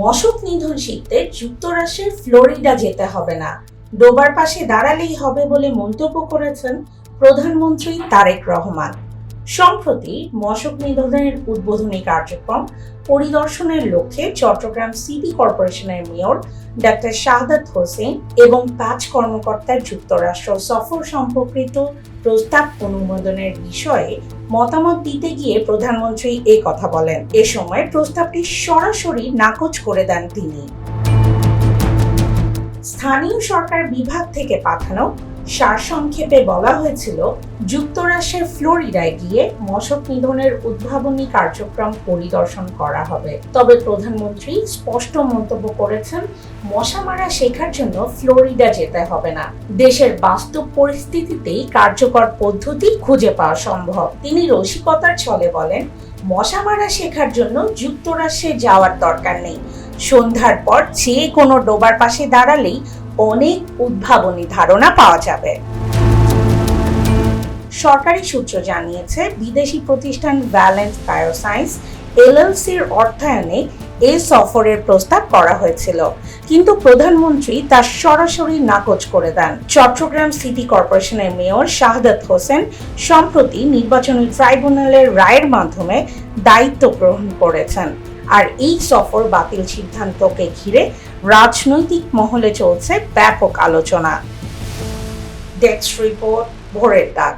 মশক নিধন শিখতে যুক্তরাষ্ট্রের ফ্লোরিডা যেতে হবে না, ডোবার পাশে দাঁড়ালেই হবে বলে মন্তব্য করেছেন প্রধানমন্ত্রী তারেক রহমান। সম্প্রতি মশক নিধনের উদ্বোধনী কার্যক্রম পরিদর্শনের লক্ষ্যে চট্টগ্রাম সিটি কর্পোরেশনের মেয়র ডাক্তার শাহাদাত হোসেন এবং 5 কর্মকর্তার যুক্তরাষ্ট্র সফর সম্পর্কিত প্রস্তাব অনুমোদনের বিষয়ে মতামত দিতে গিয়ে প্রধানমন্ত্রী এই কথা বলেন। এ সময় প্রস্তাবটি সরাসরি নাকচ করে দেন তিনি। স্থানীয় সরকার বিভাগ থেকে পাঠানো সারসংক্ষেপে বলা হয়েছিল, যুক্তরাষ্ট্রের ফ্লোরিডায় গিয়ে মশক নিধনের উদ্ভাবনী কার্যক্রম পরিদর্শন করা হবে। তবে প্রধানমন্ত্রী স্পষ্ট মন্তব্য করেছেন, মশা মারা শেখার জন্য ফ্লোরিডা যেতে হবে না, দেশের বাস্তব পরিস্থিতিতেই কার্যকর পদ্ধতি খুঁজে পাওয়া সম্ভব। তিনি রসিকতার ছলে বলেন, মশা মারা শেখার জন্য যুক্তরাষ্ট্রে যাওয়ার দরকার নেই, সন্ধ্যার পর যে কোনো ডোবার পাশে দাঁড়ালেই অনেক উদ্ভাবনী ধারণা পাওয়া যাবে। সরকারি সূত্র জানিয়েছে, বিদেশি প্রতিষ্ঠান ভ্যালেন্ট বায়োসায়েন্স এলএলসির অর্থায়নে এই সফরের প্রস্তাব করা হয়েছিল, কিন্তু প্রধানমন্ত্রী তা সরাসরি নাকচ করে দেন। চট্টগ্রাম সিটি কর্পোরেশনের মেয়র শাহাদাত হোসেন সম্প্রতি নির্বাচনী ট্রাইব্যুনালের রায়ের মাধ্যমে দায়িত্ব গ্রহণ করেছেন। আর এই সফর বাতিল সিদ্ধান্তকে ঘিরে রাজনৈতিক মহলে চলছে ব্যাপক আলোচনা। ডেস্ক রিপোর্ট, ভোরের ডাক।